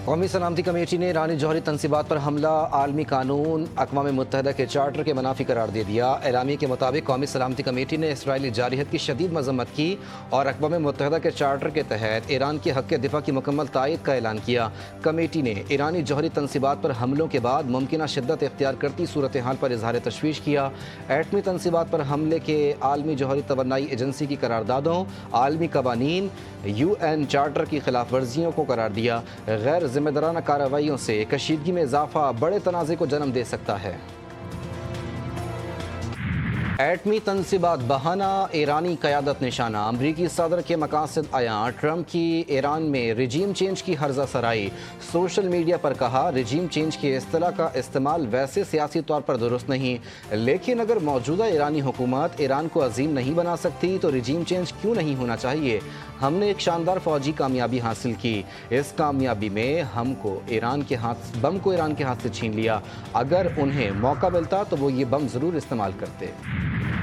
कौमी सलामती कमेटी ने ईरानी जौहरी तनसीबात पर हमला आलमी कानून अक़वाम मुत्तहिदा के चार्टर के मनाफी करार दे दिया। एलामी के मुताबिक कौमी सलामती कमेटी ने इसराइली जारहियत की शदीद मजम्मत की और अक़वाम मुत्तहिदा के चार्टर के तहत ईरान के हक़ दिफा की मुकम्मल तायद का ऐलान किया। कमेटी ने ईरानी जौहरी तनसीबात पर हमलों के बाद मुमकिन शिद्दत इख्तियार करती सूरत हाल पर इजहार तशवीश किया। एटमी तनसीबात पर हमले के आलमी जौहरी तवन्नाई एजेंसी की करारदादों, आलमी कवानीन, UN चार्टर की खिलाफ वर्जियों को करार दिया। गैर जिम्मेदाराना कार्रवाइयों से कशीदगी में इजाफा बड़े तनाज़े को जन्म दे सकता है। एटमी तनसीबात बहाना, ईरानी क़यादत निशाना, अमरीकी सदर के मकासद आया। ट्रंप की ईरान में रिजीम चेंज की हर्जा सराई। सोशल मीडिया पर कहा, रिजीम चेंज की इस्तिलाह का इस्तेमाल वैसे सियासी तौर पर दुरुस्त नहीं, लेकिन अगर मौजूदा ईरानी हुकूमत ईरान को अजीम नहीं बना सकती तो रिजीम चेंज क्यों नहीं होना चाहिए। हमने एक शानदार फौजी कामयाबी हासिल की। इस कामयाबी में हमको बम को ईरान के हाथ से छीन लिया। अगर उन्हें मौका मिलता तो वो ये बम ज़रूर इस्तेमाल करते।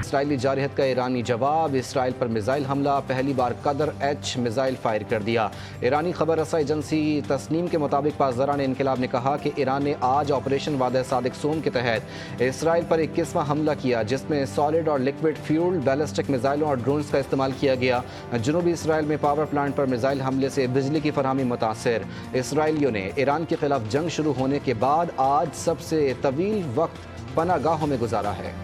इसराइली जारहियत का ईरानी जवाब। इसराइल पर मिसाइल हमला, पहली बार कदर H मिसाइल फायर कर दिया। ईरानी खबर रसा एजेंसी तस्नीम के मुताबिक पासदारान इनकलाब ने कहा कि ईरान ने आज ऑपरेशन वादे सादिक सोम के तहत इसराइल पर 21वां हमला किया, जिसमें सॉलिड और लिक्विड फ्यूल्ड बैलिस्टिक मिसाइलों और ड्रोन्स का इस्तेमाल किया गया। जनूबी इसराइल में पावर प्लांट पर मिसाइल हमले से बिजली की फरहमी मुतासर। इसराइलियों ने ईरान के खिलाफ जंग शुरू होने के बाद आज सबसे तवील वक्त पनागाहों में गुजारा है।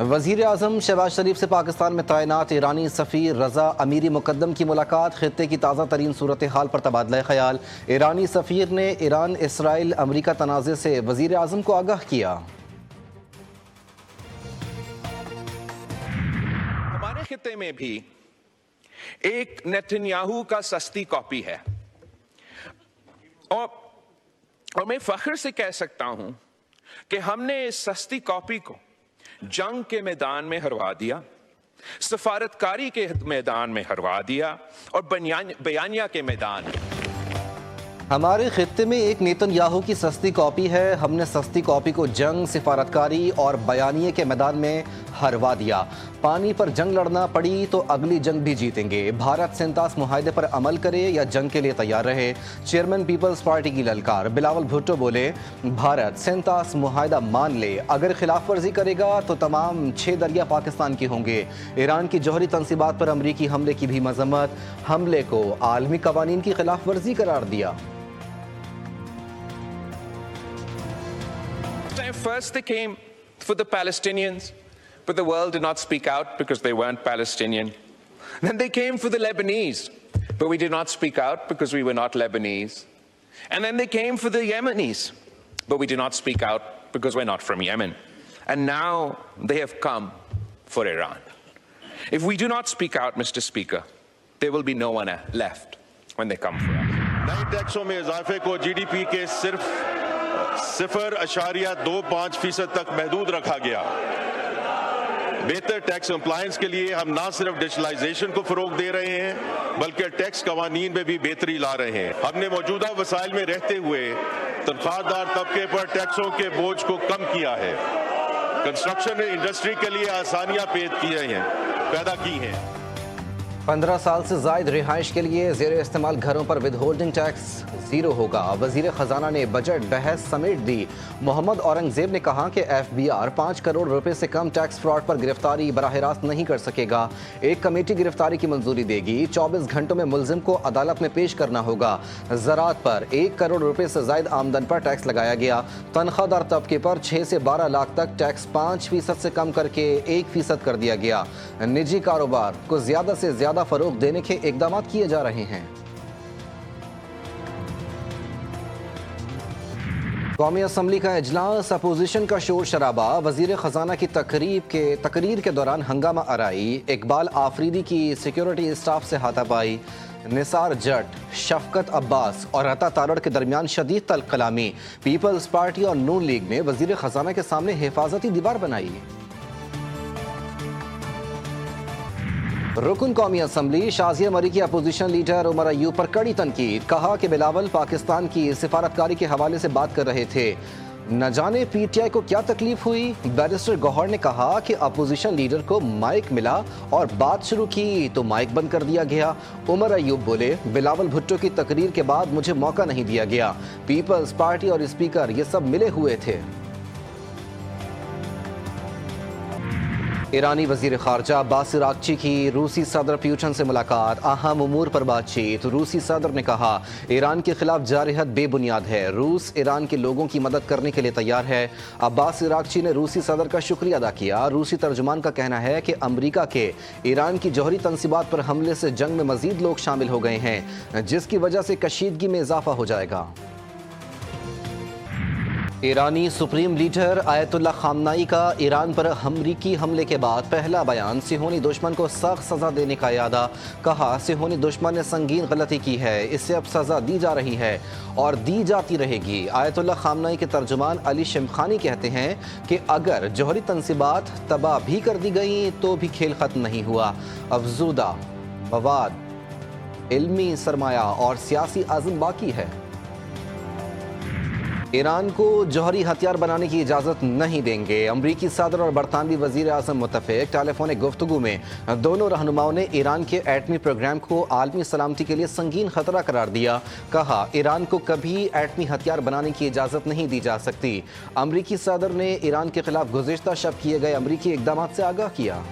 वज़ीर आज़म शहबाज शरीफ से पाकिस्तान में तैनात ईरानी सफ़ीर रज़ा अमीरी मुक़द्दम की मुलाकात। ख़ित्ते की ताज़ा तरीन सूरत हाल पर तबादला ख़याल। ईरानी सफ़ीर ने ईरान इसराइल अमरीका तनाज़े से वज़ीर आज़म को आगाह किया। हमारे खित्ते में भी एक नेतन्याहू का सस्ती कॉपी है और मैं फ़ख्र से कह सकता हूं कि हमने इस सस्ती कॉपी को जंग के मैदान में हरवा दिया, सफारतकारी के मैदान में हरवा दिया और बयानिया के मैदान में। हमारे खित्ते में एक नेतन्याहू की सस्ती कॉपी है। हमने सस्ती कॉपी को जंग, सिफारतकारी और बयानिए के मैदान में हरवा दिया। पानी पर जंग लड़ना पड़ी तो अगली जंग भी जीतेंगे। भारत सेंतास मुआहदे पर अमल करे या जंग के लिए तैयार रहे। चेयरमैन पीपल्स पार्टी की ललकार। बिलावल भुट्टो बोले, भारत सेंतास मुआहदा मान ले, अगर खिलाफ वर्जी करेगा तो तमाम 6 दरिया पाकिस्तान के होंगे। ईरान की जौहरी तनसीबात पर अमरीकी हमले की भी मजम्मत। हमले को आलमी कवानीन की खिलाफ वर्जी करार दिया। First they came for the Palestinians, but the world did not speak out because they weren't Palestinian. Then they came for the Lebanese, but we did not speak out because we were not Lebanese. And then they came for the Yemenis, but we did not speak out because we're not from Yemen. And now they have come for Iran. If we do not speak out, Mr. Speaker, there will be no one left when they come for us. नए टैक्सों में इजाफे को GDP के सिर्फ 0.25% तक महदूद रखा गया। बेहतर टैक्स कंप्लायंस के लिए हम ना सिर्फ डिजिटलाइजेशन को फरोग दे रहे हैं, बल्कि टैक्स कवानीन में भी बेहतरी ला रहे हैं। हमने मौजूदा वसाइल में रहते हुए तनख्वाहदार तबके पर टैक्सों के बोझ को कम किया है। कंस्ट्रक्शन इंडस्ट्री के लिए आसानियां पैदा की हैं। 15 साल से ज़ायद रिहाइश के लिए ज़ेर इस्तेमाल घरों पर विदहोल्डिंग टैक्स 0 होगा। वज़ीर ख़जाना ने बजट बहस समेट दी। मोहम्मद औरंगज़ेब ने कहा कि FBR 5 करोड़ रुपए से कम टैक्स फ्रॉड पर गिरफ्तारी बराह रास्त नहीं कर सकेगा। एक कमेटी गिरफ्तारी की मंजूरी देगी। 24 घंटों में मुलजिम को अदालत में पेश करना होगा। ज़राअत पर 1 करोड़ रुपए से ज़ायद आमदन पर टैक्स लगाया गया। तनख्वाहदार तबके पर 6 से 12 लाख तक टैक्स 5% से कम करके 1% कर दिया गया। निजी कारोबार को ज़्यादा से ज़्यादा फरोग देने के इकदाम किए जा रहे हैं। कौमी असम्बली का इजलास, अपोजिशन का शोर शराबा। वजीर खजाना की तकरीर के दौरान हंगामा आराई। इकबाल आफरीदी की सिक्योरिटी स्टाफ से हाथापाई। निसार जट, शफकत अब्बास और अता तारड़ के दरमियान शदीद तल्ख कलामी। पीपल्स पार्टी और नून लीग ने वजीर खजाना के सामने हिफाजती दीवार बनाई। रुकन कौमी असम्बली शाजिया मरी की अपोजिशन लीडर उमर अयूब पर कड़ी तनकीद। कहा कि बिलावल पाकिस्तान की सिफारतकारी के हवाले से बात कर रहे थे। न जाने पीटीआई को क्या तकलीफ हुई। बैरिस्टर गौहर ने कहा कि अपोजिशन लीडर को माइक मिला और बात शुरू की तो माइक बंद कर दिया गया। उमर अयूब बोले, बिलावल भुट्टो की तकरीर के बाद मुझे मौका नहीं दिया गया। पीपल्स पार्टी और स्पीकर ये सब मिले हुए थे। ईरानी वजीर खारजा अब्बास अरागची की रूसी सदर प्यूटन से मुलाकात, अहम उमूर पर बातचीत। रूसी सदर ने कहा, ईरान के खिलाफ जारहत बेबुनियाद है, रूस ईरान के लोगों की मदद करने के लिए तैयार है। अब्बास अरागची ने रूसी सदर का शुक्रिया अदा किया। रूसी तर्जुमान का कहना है कि अमरीका के ईरान की जौहरी तंसीबात पर हमले से जंग में मजीद लोग शामिल हो गए हैं, जिसकी वजह से कशीदगी में इजाफा हो जाएगा। ईरानी सुप्रीम लीडर आयतुल्लाह खामनाई का ईरान पर अमरीकी हमले के बाद पहला बयान, सिहोनी दुश्मन को सख्त सजा देने का इरादा। कहा, सिहोनी दुश्मन ने संगीन गलती की है, इससे अब सजा दी जा रही है और दी जाती रहेगी। आयतुल्लाह खामनाई के तर्जुमान अली शिमखानी कहते हैं कि अगर जौहरी तंसीबात तबाह भी कर दी गई तो भी खेल खत्म नहीं हुआ। अफजूदा मवाद, इल्मी सरमाया और सियासी आज़म बाकी है। ईरान को जौहरी हथियार बनाने की इजाज़त नहीं देंगे। अमरीकी सदर और बरतानवी वज़ीर आज़म मुत्तफ़िक। टेलीफोनिक गुफ्तगू में दोनों रहनुमाओं ने ईरान के एटमी प्रोग्राम को आलमी सलामती के लिए संगीन खतरा करार दिया। कहा, ईरान को कभी एटमी हथियार बनाने की इजाज़त नहीं दी जा सकती। अमरीकी सदर ने ईरान के खिलाफ गुज़िश्ता शब किए गए अमरीकी इक़दामात से आगाह किया।